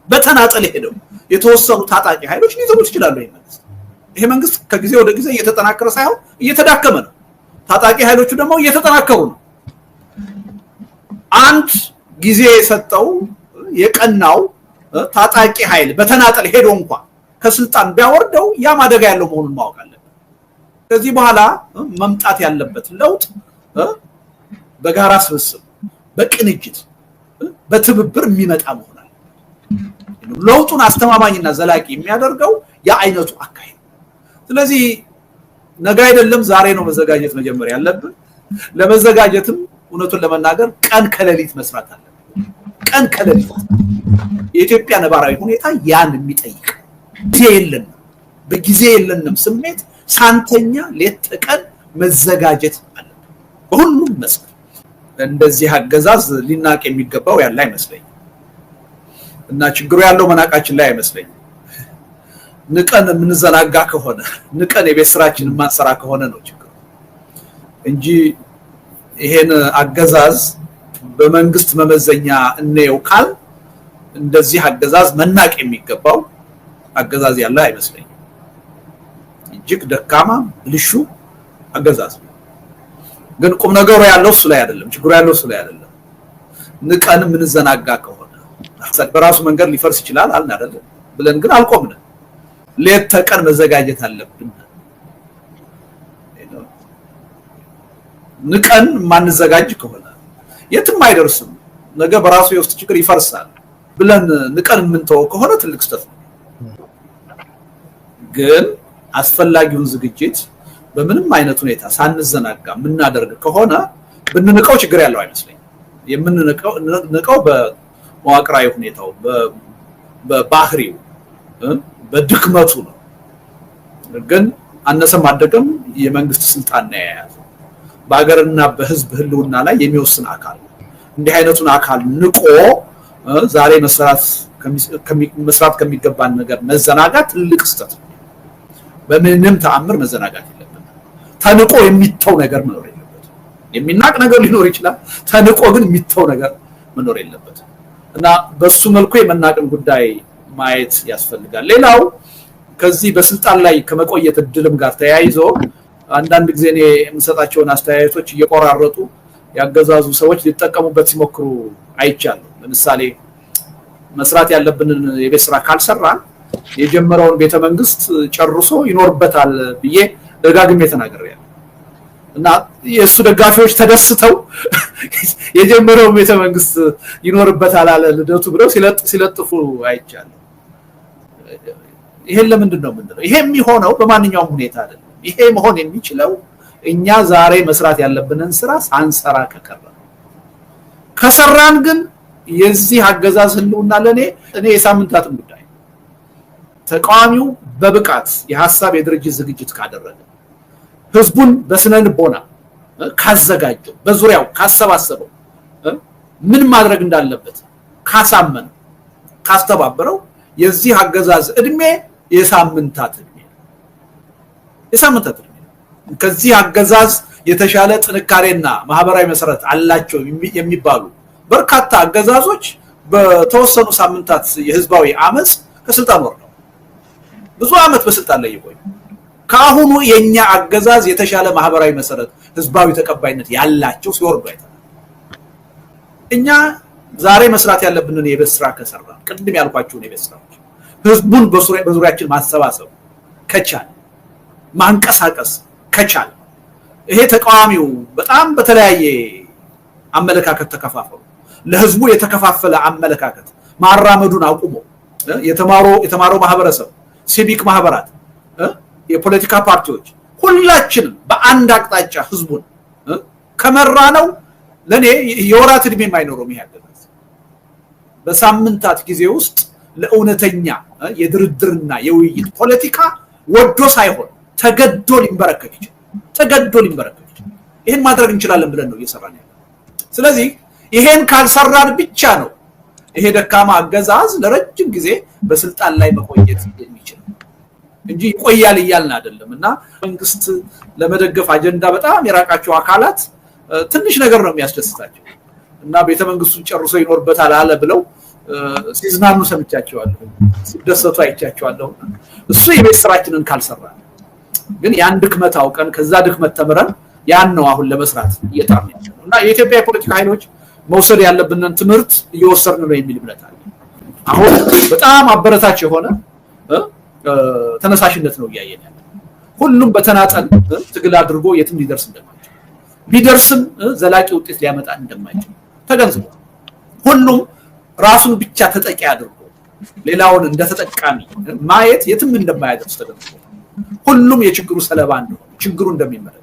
በተናጠል ሄደው የተወሰኑ ታጣቂ ኃይሎች ሊዘሩት ይችላሉ። ይሄ መንግስት ከጊዜ ወደ ጊዜ እየተጠናከረ ሳይሆን እየተዳከመ ነው። ታጣቂ ኃይሎቹ ደግሞ እየተጠናከሩ ነው። አንድ ጊዜ የሰጠው የቀናው ታጣቂ ኃይል በተናጠል ሄዶ እንኳን ከስልጣን ቢያወርደው ያ አደጋ ያለው መሆኑን ማወቅ አለበት። ከዚህ በኋላ መምጣት ያለበት ለውጥ በጋራ ስብስብ በቅንጅት በትብብር የሚመጣ መሆን አለ። ለውጡን አስተማማኝና ዘላቂ የሚያደርገው የአይነቱ አካሄድ። ስለዚህ ነገ አይደለም ዛሬ ነው መዘጋጀት መጀመር ያለብን። ለመዘጋጀትም እውነቱን ለመናገር ቀን ከሌሊት መስራት አለ። ቀን ከሌሊት የኢትዮጵያ ነባራዊ ሁኔታ ያን የሚጠይቅ ጊዜ የለንም። በጊዜ የለንም ስሜት ሳንተኛ ሌት ተቀን መዘጋጀት አለ። በሁሉም መስክ እንደዚህ አገዛዝ ሊናቅ የሚገባው ያለ አይመስለኝም እና ችግሩ ያለው መናቃችን ላይ አይመስለኝም። ንቀን የምንዘናጋ ከሆነ ንቀን የቤት ስራችንን ማንሰራ ከሆነ ነው ችግሩ እንጂ ይሄን አገዛዝ በመንግስት መመዘኛ እንየው ካል እንደዚህ አገዛዝ መናቅ የሚገባው አገዛዝ ያለ አይመስለኝም። እጅግ ደካማ ብልሹ አገዛዝ ግን ቁም ነገሩ ያለው እሱ ላይ አይደለም። ችግሩ ያለው እሱ ላይ አይደለም። ንቀን የምንዘናጋ ከሆነ በራሱ መንገድ ሊፈርስ ይችላል አልን አይደለም ብለን ግን አልቆምንም። ሌት ተቀን መዘጋጀት አለብን። ንቀን ማንዘጋጅ ከሆነ የትም አይደርስም። ነገ በራሱ የውስጥ ችግር ይፈርሳል ብለን ንቀን የምንተው ከሆነ ትልቅ ስህተት ነው። ግን አስፈላጊውን ዝግጅት በምንም አይነት ሁኔታ ሳንዘናጋ የምናደርግ ከሆነ ብንንቀው ችግር ያለው አይመስለኝም። የምንንቀው በመዋቅራዊ ሁኔታው በባህሪው በድክመቱ ነው። ግን አነሰም አደገም የመንግስት ስልጣን ነው የያዘው። በአገርና በህዝብ ህልውና ላይ የሚወስን አካል ነው። እንዲህ አይነቱን አካል ንቆ ዛሬ መስራት ከሚገባን ነገር መዘናጋት ትልቅ ስህተት ነው። በምንም ተአምር መዘናጋት የለብንም። ተንቆ የሚተው ነገር መኖር የለበትም። የሚናቅ ነገር ሊኖር ይችላል። ተንቆ ግን የሚተው ነገር መኖር የለበትም እና በሱ መልኩ የመናቅን ጉዳይ ማየት ያስፈልጋል። ሌላው ከዚህ በስልጣን ላይ ከመቆየት እድልም ጋር ተያይዞ አንዳንድ ጊዜ እኔ የምሰጣቸውን አስተያየቶች እየቆራረጡ ያገዛዙ ሰዎች ሊጠቀሙበት ሲሞክሩ አይቻለሁ። ለምሳሌ መስራት ያለብንን የቤት ስራ ካልሰራን የጀመረውን ቤተ መንግስት ጨርሶ ይኖርበታል ብዬ ደጋግሜ ተናግሬያለሁ እና የሱ ደጋፊዎች ተደስተው የጀመረው ቤተ መንግስት ይኖርበታል አለ ልደቱ ብለው ሲለጥፉ አይቻለሁ። ይሄን ለምንድን ነው ምንድነው? ይሄ የሚሆነው በማንኛውም ሁኔታ አይደለም። ይሄ መሆን የሚችለው እኛ ዛሬ መስራት ያለብንን ስራ ሳንሰራ ከሰራን ግን የዚህ አገዛዝ ህልውና ለኔ የሳምንታትን ጉዳይ ተቃዋሚው በብቃት የሐሳብ የድርጅት ዝግጅት ካደረገ ህዝቡን በስነ ልቦና ካዘጋጀው በዙሪያው ካሰባሰበው ምን ማድረግ እንዳለበት ካሳመነ ካስተባበረው የዚህ አገዛዝ እድሜ የሳምንታት ከዚህ አገዛዝ የተሻለ ጥንካሬና ማህበራዊ መሰረት አላቸው የሚባሉ በርካታ አገዛዞች በተወሰኑ ሳምንታት የህዝባዊ አመጽ ከስልጣን ወርደው ብዙ አመት በስልጣን ላይ ይቆዩ። ካሁኑ የኛ አገዛዝ የተሻለ ማህበራዊ መሰረት ህዝባዊ ተቀባይነት ያላቸው ሲወርዱ አይተናል። እኛ ዛሬ መስራት ያለብንን የቤት ስራ ከሰራ ቅድም ያልኳችሁን የቤት ስራዎች ህዝቡን በዙሪያችን ማሰባሰብ ከቻል ማንቀሳቀስ ከቻል ይሄ ተቃዋሚው በጣም በተለያየ አመለካከት ተከፋፈሉ ለህዝቡ የተከፋፈለ አመለካከት ማራመዱን አቁሞ የተማረው ማህበረሰብ ሲቪክ ማህበራት የፖለቲካ ፓርቲዎች ሁላችንም በአንድ አቅጣጫ ህዝቡን ከመራ ነው ለኔ የወራት እድሜ የማይኖረው ይያገዛዝ በሳምንታት ጊዜ ውስጥ ለእውነተኛ የድርድርና የውይይት ፖለቲካ ወዶ ሳይሆን ተገዶ ሊንበረከክ ይችላል ይሄን ማድረግ እንችላለን ብለን ነው እየሰራን ያለው። ስለዚህ ይሄን ካልሰራን ብቻ ነው ይሄ ደካማ አገዛዝ ለረጅም ጊዜ በስልጣን ላይ መቆየት የሚችል እንጂ ይቆያል ይያልን አይደለምና መንግስት ለመደገፍ አጀንዳ በጣም የራቃቸው አካላት ትንሽ ነገር ነው የሚያስደስታቸው እና ቤተ መንግስቱን ጨርሶ ይኖርበታል አለ ብለው ሲዝናኑ ሰምቻቸዋለሁ ሲደሰቱ አይቻቸዋለሁ። እሱ የቤት ስራችንን ካልሰራ ግን ያን ድክመት አውቀን ከዛ ድክመት ተምረን ያን ነው አሁን ለመስራት እየጣርን ያለው እና የኢትዮጵያ ፖለቲካ ኃይሎች መውሰድ ያለብንን ትምህርት እየወሰድን ነው የሚል እምነት አለ። አሁን በጣም አበረታች የሆነ ተነሳሽነት ነው ያያየን ያለው። ሁሉም በተናጠል ትግል አድርጎ የትም ሊደርስ እንደማይችል ቢደርስም ዘላቂ ውጤት ሊያመጣ እንደማይችል ተገንዝቧል። ሁሉም ራሱን ብቻ ተጠቂ አድርጎ ሌላውን እንደተጠቃሚ ማየት የትም እንደማያደርስ ተገንዝቧል። ሁሉም የችግሩ ሰለባ እንደሆነ ችግሩ እንደሚመለከት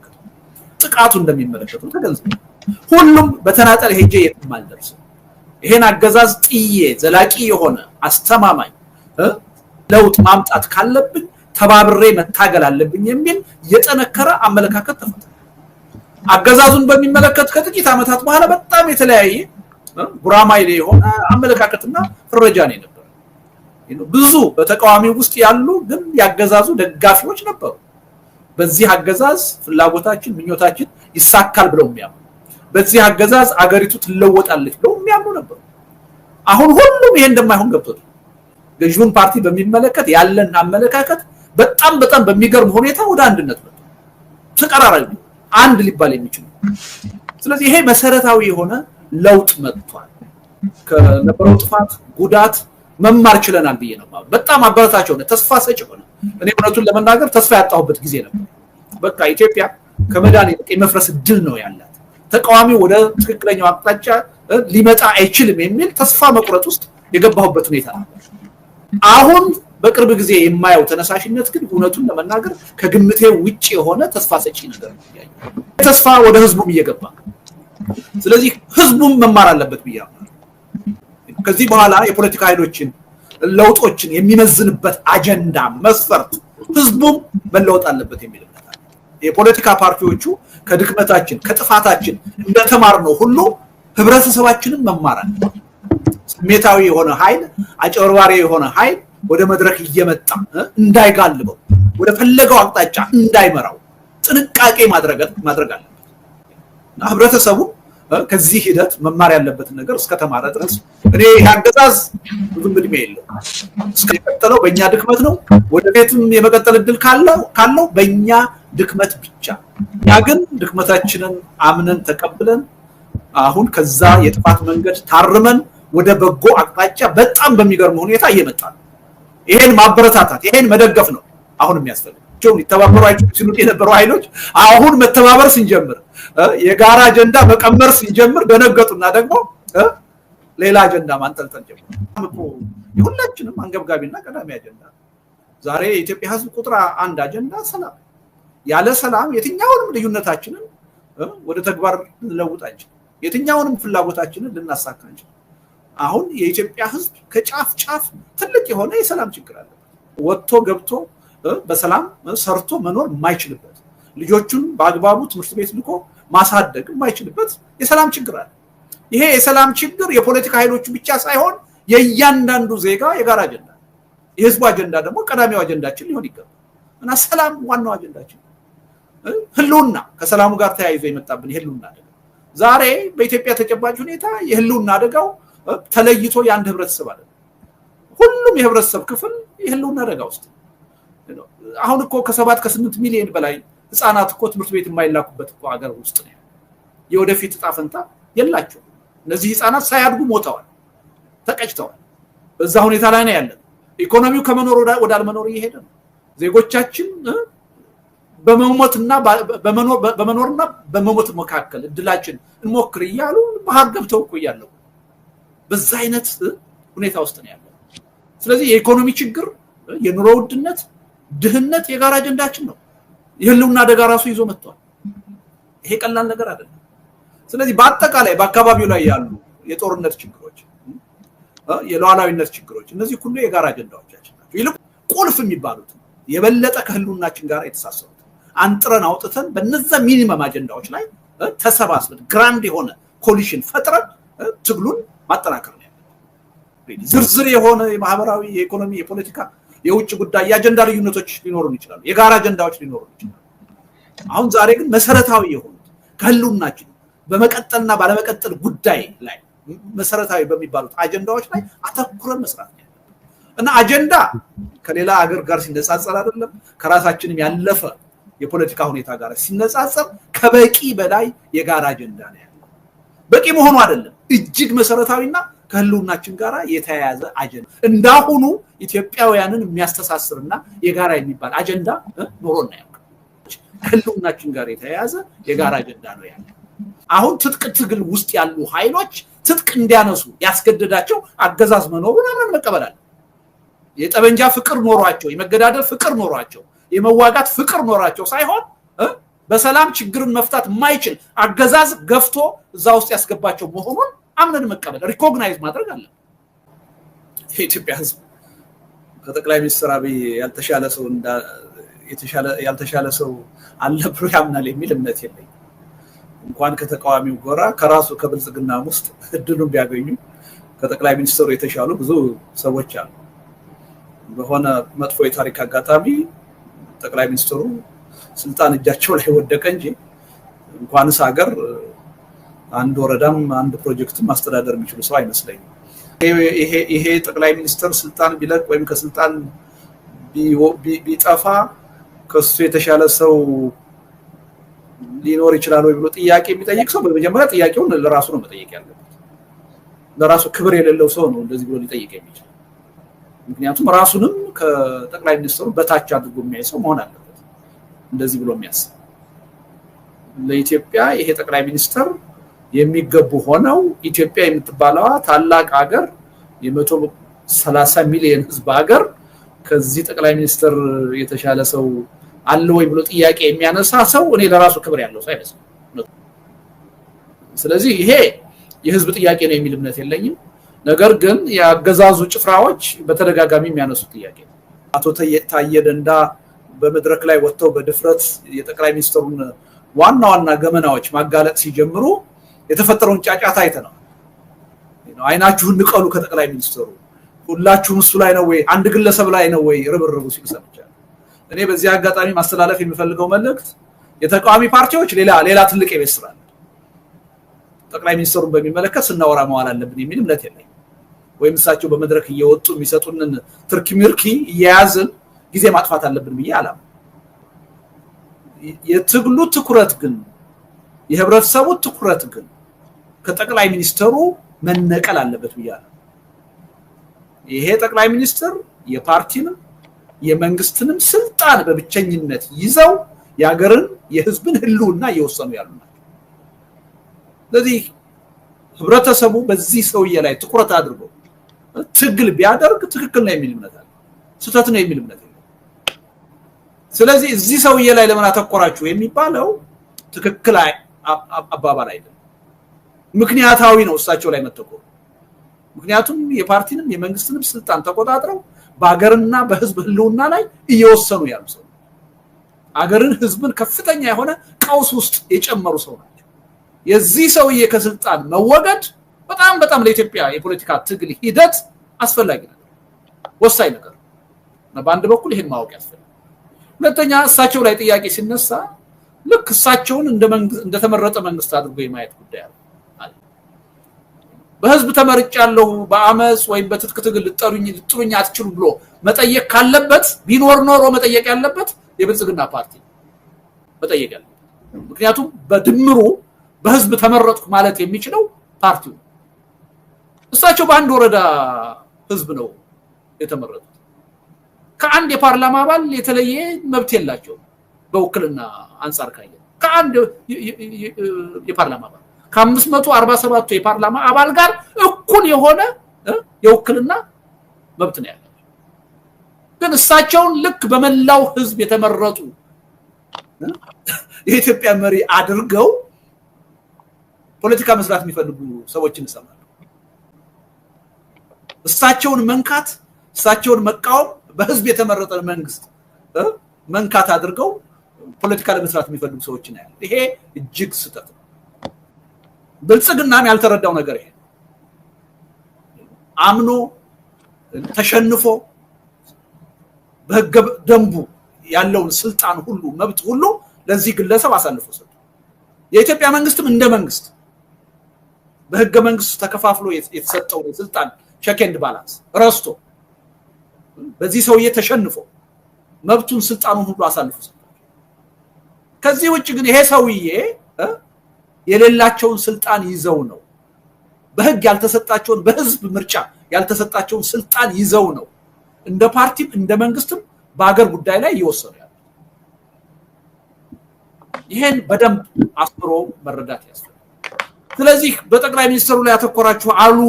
ጥቃቱ እንደሚመለከቱ ተገንዝቧል። ሁሉም በተናጠል ሄጄ የትም አልደርስም ይሄን አገዛዝ ጥዬ ዘላቂ የሆነ አስተማማኝ ለውጥ ማምጣት ካለብኝ ተባብሬ መታገል አለብኝ የሚል የጠነከረ አመለካከት ተፈጠረ። አገዛዙን በሚመለከት ከጥቂት አመታት በኋላ በጣም የተለያየ ጉራማይሌ የሆነ አመለካከትና ፍረጃ ነው ነበር። ብዙ በተቃዋሚው ውስጥ ያሉ ግን ያገዛዙ ደጋፊዎች ነበሩ። በዚህ አገዛዝ ፍላጎታችን ምኞታችን ይሳካል ብለው የሚያምኑ በዚህ አገዛዝ አገሪቱ ትለወጣለች ብለው የሚያምኑ ነበሩ። አሁን ሁሉም ይሄ እንደማይሆን ገብቶታል። ገዥውን ፓርቲ በሚመለከት ያለን አመለካከት በጣም በሚገርም ሁኔታ ወደ አንድነት መጣ። ተቀራራቢ አንድ ሊባል የሚችል ስለዚህ ይሄ መሰረታዊ የሆነ ለውጥ መጥቷል። ከነበረው ጥፋት ጉዳት መማር ችለናል ብዬ ነው ማለት በጣም አበረታቸው ነው ተስፋ ሰጭ ሆነ። እኔ እውነቱን ለመናገር ተስፋ ያጣሁበት ጊዜ ነበር። በቃ ኢትዮጵያ ከመዳን የመፍረስ ድል ነው ያላት ተቃዋሚ ወደ ትክክለኛው አቅጣጫ ሊመጣ አይችልም የሚል ተስፋ መቁረጥ ውስጥ የገባሁበት ሁኔታ ነበር። አሁን በቅርብ ጊዜ የማየው ተነሳሽነት ግን እውነቱን ለመናገር ከግምቴ ውጪ የሆነ ተስፋ ሰጪ ነገር ነው ያየው። ተስፋ ወደ ህዝቡም እየገባ ስለዚህ ህዝቡም መማር አለበት ብዬ አምናለሁ። ከዚህ በኋላ የፖለቲካ ኃይሎችን ለውጦችን የሚመዝንበት አጀንዳ መስፈርት ህዝቡም መለወጥ አለበት የሚል እምነት አለ። የፖለቲካ ፓርቲዎቹ ከድክመታችን ከጥፋታችን እንደተማርነው ሁሉ ህብረተሰባችንን መማር አለበት። ስሜታዊ የሆነ ኃይል አጨርባሪ የሆነ ኃይል ወደ መድረክ እየመጣ እንዳይጋልበው ወደ ፈለገው አቅጣጫ እንዳይመራው ጥንቃቄ ማድረግ አለበት። ህብረተሰቡ ከዚህ ሂደት መማር ያለበት ነገር እስከተማረ ድረስ እኔ ያገዛዝ ብዙም እድሜ የለው እስከቀጠለው በእኛ ድክመት ነው ወደፊትም የመቀጠል እድል ካለው በእኛ ድክመት ብቻ ያ ግን ድክመታችንን አምነን ተቀብለን አሁን ከዛ የጥፋት መንገድ ታርመን ወደ በጎ አቅጣጫ በጣም በሚገርም ሁኔታ እየመጣን ይሄን ማበረታታት ይሄን መደገፍ ነው አሁን የሚያስፈልገው። ይተባበሩ አይችሉም የነበሩ ኃይሎች አሁን መተባበር ሲጀምር የጋራ አጀንዳ መቀመር ሲጀምር በነገጡና ደግሞ ሌላ አጀንዳ ማንጠልጠል ጀመሩ። የሁላችንም አንገብጋቢና ቀዳሚ አጀንዳ ዛሬ የኢትዮጵያ ህዝብ ቁጥር አንድ አጀንዳ ሰላም። ያለ ሰላም የትኛውንም ልዩነታችንን ወደ ተግባር ልንለውጥ አንችልም። የትኛውንም ፍላጎታችንን ልናሳካ አንችልም። አሁን የኢትዮጵያ ህዝብ ከጫፍ ጫፍ ትልቅ የሆነ የሰላም ችግር አለ። ወጥቶ ገብቶ በሰላም ሰርቶ መኖር የማይችልበት ልጆቹን በአግባቡ ትምህርት ቤት ልኮ ማሳደግ የማይችልበት የሰላም ችግር አለ። ይሄ የሰላም ችግር የፖለቲካ ኃይሎች ብቻ ሳይሆን የእያንዳንዱ ዜጋ የጋራ አጀንዳ የህዝቡ አጀንዳ ደግሞ ቀዳሚው አጀንዳችን ሊሆን ይገባል እና ሰላም ዋናው አጀንዳችን ህልውና ከሰላሙ ጋር ተያይዞ የመጣብን የህልውና አደጋ ዛሬ በኢትዮጵያ ተጨባጭ ሁኔታ የህልውና አደጋው ተለይቶ የአንድ ህብረተሰብ አይደለም ሁሉም የህብረተሰብ ክፍል የህልውና አደጋ ውስጥ አሁን እኮ ከ7 ከ8 ሚሊዮን በላይ ህፃናት እኮ ትምህርት ቤት የማይላኩበት እኮ ሀገር ውስጥ ነው የወደፊት ዕጣ ፈንታ የላቸው እነዚህ ህፃናት ሳያድጉ ሞተዋል ተቀጭተዋል በዛ ሁኔታ ላይ ነው ያለው ኢኮኖሚው ከመኖር ወደ አለመኖር እየሄደ ነው ዜጎቻችን በመሞትና በመኖርና በመሞት መካከል እድላችን እንሞክር ይያሉ ባህር ገብተው እኮ ያለው በዛ አይነት ሁኔታ ውስጥ ነው ያለው ስለዚህ የኢኮኖሚ ችግር የኑሮ ውድነት ድህነት የጋራ አጀንዳችን ነው የህልውና አደጋ ራሱ ይዞ መጥቷል ይሄ ቀላል ነገር አይደለም ስለዚህ በአጠቃላይ በአካባቢው ላይ ያሉ የጦርነት ችግሮች የሉዓላዊነት ችግሮች እነዚህ ሁሉ የጋራ አጀንዳዎቻችን ናቸው ይልቁ ቁልፍ የሚባሉት የበለጠ ከህልውናችን ጋር የተሳሰሩት አንጥረን አውጥተን በእነዛ ሚኒመም አጀንዳዎች ላይ ተሰባስበን ግራንድ የሆነ ኮሊሽን ፈጥረን ትግሉን ማጠናከር ነው ያለው ዝርዝር የሆነ የማህበራዊ የኢኮኖሚ የፖለቲካ የውጭ ጉዳይ የአጀንዳ ልዩነቶች ሊኖሩን ይችላሉ የጋራ አጀንዳዎች ሊኖሩን ይችላሉ አሁን ዛሬ ግን መሰረታዊ የሆኑት ከህልውናችን በመቀጠልና ባለመቀጠል ጉዳይ ላይ መሰረታዊ በሚባሉት አጀንዳዎች ላይ አተኩረን መስራት ነው እና አጀንዳ ከሌላ ሀገር ጋር ሲነጻጸር አይደለም ከራሳችንም ያለፈ የፖለቲካ ሁኔታ ጋር ሲነጻጸር ከበቂ በላይ የጋራ አጀንዳ ነው ያለው በቂ መሆኑ አይደለም እጅግ መሰረታዊና ከህልውናችን ጋር የተያያዘ አጀንዳ እንዳሁኑ ኢትዮጵያውያንን የሚያስተሳስርና የጋራ የሚባል አጀንዳ ኖሮና ያውቃል ከህልውናችን ጋር የተያያዘ የጋራ አጀንዳ ነው ያለው አሁን ትጥቅ ትግል ውስጥ ያሉ ኃይሎች ትጥቅ እንዲያነሱ ያስገደዳቸው አገዛዝ መኖሩን አብረን መቀበላለን የጠበንጃ ፍቅር ኖሯቸው የመገዳደል ፍቅር ኖሯቸው የመዋጋት ፍቅር ኖሯቸው ሳይሆን በሰላም ችግርን መፍታት የማይችል አገዛዝ ገፍቶ እዛ ውስጥ ያስገባቸው መሆኑን አምነን መቀበል ሪኮግናይዝ ማድረግ አለ የኢትዮጵያ ህዝብ ከጠቅላይ ሚኒስትር አብይ ያልተሻለ ሰው አለ ብሎ ያምናል የሚል እምነት የለኝም እንኳን ከተቃዋሚው ጎራ ከራሱ ከብልጽግና ውስጥ እድሉን ቢያገኙ ከጠቅላይ ሚኒስትሩ የተሻሉ ብዙ ሰዎች አሉ በሆነ መጥፎ የታሪክ አጋጣሚ ጠቅላይ ሚኒስትሩ ስልጣን እጃቸው ላይ ወደቀ እንጂ እንኳንስ ሀገር አንድ ወረዳም አንድ ፕሮጀክትም ማስተዳደር የሚችሉ ሰው አይመስለኝም ይሄ ጠቅላይ ሚኒስትር ስልጣን ቢለቅ ወይም ከስልጣን ቢጠፋ ከሱ የተሻለ ሰው ሊኖር ይችላል ወይ ብሎ ጥያቄ የሚጠይቅ ሰው በመጀመሪያ ጥያቄውን ለራሱ ነው መጠየቅ ያለበት ለራሱ ክብር የሌለው ሰው ነው እንደዚህ ብሎ ሊጠይቅ የሚችል ምክንያቱም ራሱንም ከጠቅላይ ሚኒስትሩ በታች አድርጎ የሚያይ ሰው መሆን አለበት እንደዚህ ብሎ የሚያስብ ለኢትዮጵያ ይሄ ጠቅላይ ሚኒስትር የሚገቡ ሆነው ኢትዮጵያ የምትባለዋ ታላቅ ሀገር የ130 ሚሊዮን ህዝብ ሀገር ከዚህ ጠቅላይ ሚኒስትር የተሻለ ሰው አለ ወይ ብሎ ጥያቄ የሚያነሳ ሰው እኔ ለራሱ ክብር ያለው ሰው አይመስልም ስለዚህ ይሄ የህዝብ ጥያቄ ነው የሚል እምነት የለኝም ነገር ግን ያገዛዙ ጭፍራዎች በተደጋጋሚ የሚያነሱ ጥያቄ አቶ ታዬ ደንዳ በመድረክ ላይ ወጥተው በድፍረት የጠቅላይ ሚኒስትሩን ዋና ገመናዎች ማጋለጥ ሲጀምሩ የተፈጠረውን ጫጫታ አይተናል አይናችሁን ንቀሉ ከጠቅላይ ሚኒስትሩ ሁላችሁም እሱ ላይ ነው ወይ አንድ ግለሰብ ላይ ነው ወይ ርብርቡ ሲል ሰምቻለሁ እኔ በዚህ አጋጣሚ ማስተላለፍ የሚፈልገው መልእክት የተቃዋሚ ፓርቲዎች ሌላ ትልቅ የቤት ስራ ጠቅላይ ሚኒስትሩን በሚመለከት ስናወራ መዋል አለብን የሚል እምነት የለኝም ወይም እሳቸው በመድረክ እየወጡ የሚሰጡንን ትርኪ ምርኪ እያያዝን ጊዜ ማጥፋት አለብን ብዬ አላም የትግሉ ትኩረት ግን የህብረተሰቡ ትኩረት ግን ከጠቅላይ ሚኒስትሩ መነቀል አለበት ብዬ አላም ይሄ ጠቅላይ ሚኒስትር የፓርቲንም የመንግስትንም ስልጣን በብቸኝነት ይዘው ያገርን የህዝብን ህልውና እየወሰኑ ያሉ ናቸው ስለዚህ ህብረተሰቡ በዚህ ሰውዬ ላይ ትኩረት አድርጎ ትግል ቢያደርግ ትክክል ነው የሚል እምነት አለ ስህተት ነው የሚል እምነት የለም ስለዚህ እዚህ ሰውዬ ላይ ለምን አተኮራችሁ የሚባለው ትክክል አባባል አይደለም ምክንያታዊ ነው እሳቸው ላይ መተኮሩ ምክንያቱም የፓርቲንም የመንግስትንም ስልጣን ተቆጣጥረው በአገርና በህዝብ ህልውና ላይ እየወሰኑ ያሉ ሰው አገርን ህዝብን ከፍተኛ የሆነ ቀውስ ውስጥ የጨመሩ ሰው ናቸው የዚህ ሰውዬ ከስልጣን መወገድ በጣም ለኢትዮጵያ የፖለቲካ ትግል ሂደት አስፈላጊ ነው ወሳኝ ነገር በአንድ በኩል ይሄን ማወቅ ያስፈልጋል። ሁለተኛ እሳቸው ላይ ጥያቄ ሲነሳ ልክ እሳቸውን እንደተመረጠ መንግስት አድርጎ የማየት ጉዳይ አለ። በህዝብ ተመርጫለሁ በአመጽ ወይም በትጥቅ ትግል ልጥሩኝ አትችሉ ብሎ መጠየቅ ካለበት ቢኖር ኖሮ መጠየቅ ያለበት የብልጽግና ፓርቲ መጠየቅ ያለበት። ምክንያቱም በድምሩ በህዝብ ተመረጥኩ ማለት የሚችለው ፓርቲው። እሳቸው በአንድ ወረዳ ህዝብ ነው የተመረጡት። ከአንድ የፓርላማ አባል የተለየ መብት የላቸው በውክልና አንፃር ካየ ከአንድ የፓርላማ አባል ከ547 የፓርላማ አባል ጋር እኩል የሆነ የውክልና መብት ነው ያለው። ግን እሳቸውን ልክ በመላው ህዝብ የተመረጡ የኢትዮጵያ መሪ አድርገው ፖለቲካ መስራት የሚፈልጉ ሰዎችን እንሰማለን። እሳቸውን መንካት፣ እሳቸውን መቃወም በህዝብ የተመረጠ መንግስት መንካት አድርገው ፖለቲካ ለመስራት የሚፈልጉ ሰዎችን ያያል። ይሄ እጅግ ስህተት ነው። ብልጽግናም ያልተረዳው ነገር ይሄ አምኖ ተሸንፎ በህገ ደንቡ ያለውን ስልጣን ሁሉ መብት ሁሉ ለዚህ ግለሰብ አሳልፎ ሰጥቶ የኢትዮጵያ መንግስትም እንደ መንግስት በህገ መንግስት ተከፋፍሎ የተሰጠው ስልጣን ቼክ ኤንድ ባላንስ ረስቶ በዚህ ሰውዬ ተሸንፎ መብቱን ስልጣኑን ሁሉ አሳልፎ ሰጥቶ ከዚህ ውጭ ግን ይሄ ሰውዬ የሌላቸውን ስልጣን ይዘው ነው በህግ ያልተሰጣቸውን በህዝብ ምርጫ ያልተሰጣቸውን ስልጣን ይዘው ነው እንደ ፓርቲም እንደ መንግስትም በአገር ጉዳይ ላይ ይወሰኑ ያለው። ይሄን በደንብ አስፍሮ መረዳት ያስፈልጋል። ስለዚህ በጠቅላይ ሚኒስትሩ ላይ ያተኮራችሁ አሉ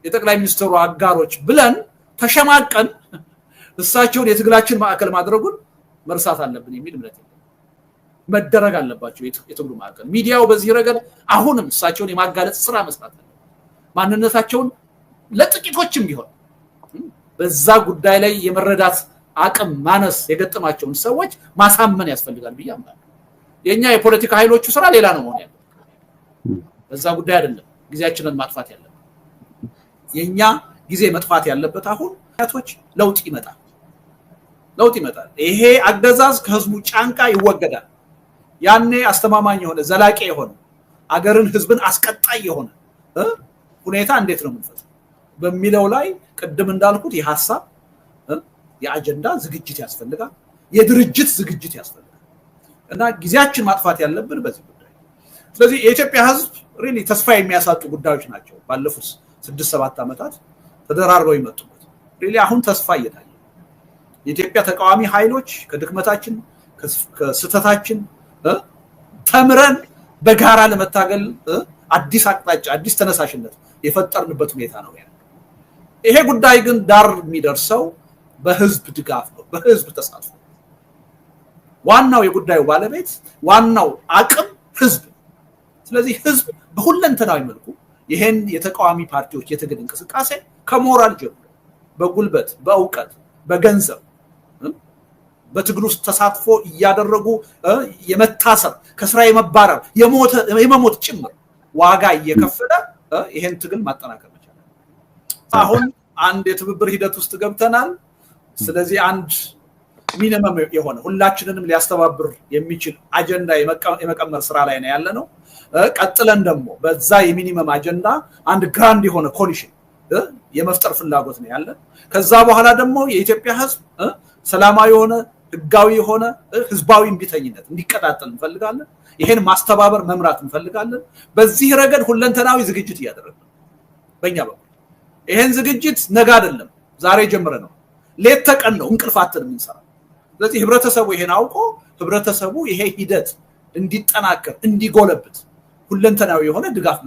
የጠቅላይ ሚኒስትሩ አጋሮች ብለን ተሸማቀን እሳቸውን የትግላችን ማዕከል ማድረጉን መርሳት አለብን የሚል እምነት ነው። መደረግ አለባቸው የትግሉ ማዕከል ሚዲያው በዚህ ረገድ አሁንም እሳቸውን የማጋለጥ ስራ መስራት አለ። ማንነታቸውን ለጥቂቶችም ቢሆን በዛ ጉዳይ ላይ የመረዳት አቅም ማነስ የገጠማቸውን ሰዎች ማሳመን ያስፈልጋል ብዬ አምናለሁ። የኛ የፖለቲካ ኃይሎቹ ስራ ሌላ ነው መሆን ያለው። በዛ ጉዳይ አይደለም ጊዜያችንን ማጥፋት ያለበት። የኛ ጊዜ መጥፋት ያለበት አሁን ያቶች ለውጥ ይመጣል። ይሄ አገዛዝ ከህዝቡ ጫንቃ ይወገዳል። ያኔ አስተማማኝ የሆነ ዘላቂ የሆነ አገርን ህዝብን አስቀጣይ የሆነ ሁኔታ እንዴት ነው የምንፈጥረው በሚለው ላይ ቅድም እንዳልኩት የሐሳብ የአጀንዳ ዝግጅት ያስፈልጋል። የድርጅት ዝግጅት ያስፈልጋል እና ጊዜያችን ማጥፋት ያለብን በዚህ ጉዳይ። ስለዚህ የኢትዮጵያ ህዝብ ሪሊ ተስፋ የሚያሳጡ ጉዳዮች ናቸው ባለፉት 6-7 ዓመታት ተደራርበው ይመጡበት። ሪሊ አሁን ተስፋ እየታየ የኢትዮጵያ ተቃዋሚ ኃይሎች ከድክመታችን ከስተታችን ተምረን በጋራ ለመታገል አዲስ አቅጣጫ አዲስ ተነሳሽነት የፈጠርንበት ሁኔታ ነው ያለው። ይሄ ጉዳይ ግን ዳር የሚደርሰው በህዝብ ድጋፍ ነው፣ በህዝብ ተሳትፎ። ዋናው የጉዳዩ ባለቤት ዋናው አቅም ህዝብ። ስለዚህ ህዝብ በሁለንተናዊ መልኩ ይሄን የተቃዋሚ ፓርቲዎች የትግል እንቅስቃሴ ከሞራል ጀምሮ በጉልበት በእውቀት በገንዘብ በትግል ውስጥ ተሳትፎ እያደረጉ የመታሰር ከስራ የመባረር የመሞት ጭምር ዋጋ እየከፈለ ይሄን ትግል ማጠናከር መቻል። አሁን አንድ የትብብር ሂደት ውስጥ ገብተናል። ስለዚህ አንድ ሚኒመም የሆነ ሁላችንንም ሊያስተባብር የሚችል አጀንዳ የመቀመር ስራ ላይ ነው ያለነው። ቀጥለን ደግሞ በዛ የሚኒመም አጀንዳ አንድ ግራንድ የሆነ ኮሊሽን የመፍጠር ፍላጎት ነው ያለን። ከዛ በኋላ ደግሞ የኢትዮጵያ ህዝብ ሰላማዊ የሆነ ህጋዊ የሆነ ህዝባዊ እንቢተኝነት እንዲቀጣጠል እንፈልጋለን። ይሄን ማስተባበር መምራት እንፈልጋለን። በዚህ ረገድ ሁለንተናዊ ዝግጅት እያደረግን በእኛ በኩል ይሄን ዝግጅት ነገ አይደለም ዛሬ ጀምረ ነው፣ ሌት ተቀን ነው እንቅልፋትን የምንሰራው። ስለዚህ ህብረተሰቡ ይሄን አውቆ ህብረተሰቡ ይሄ ሂደት እንዲጠናከር እንዲጎለብት ሁለንተናዊ የሆነ ድጋፍ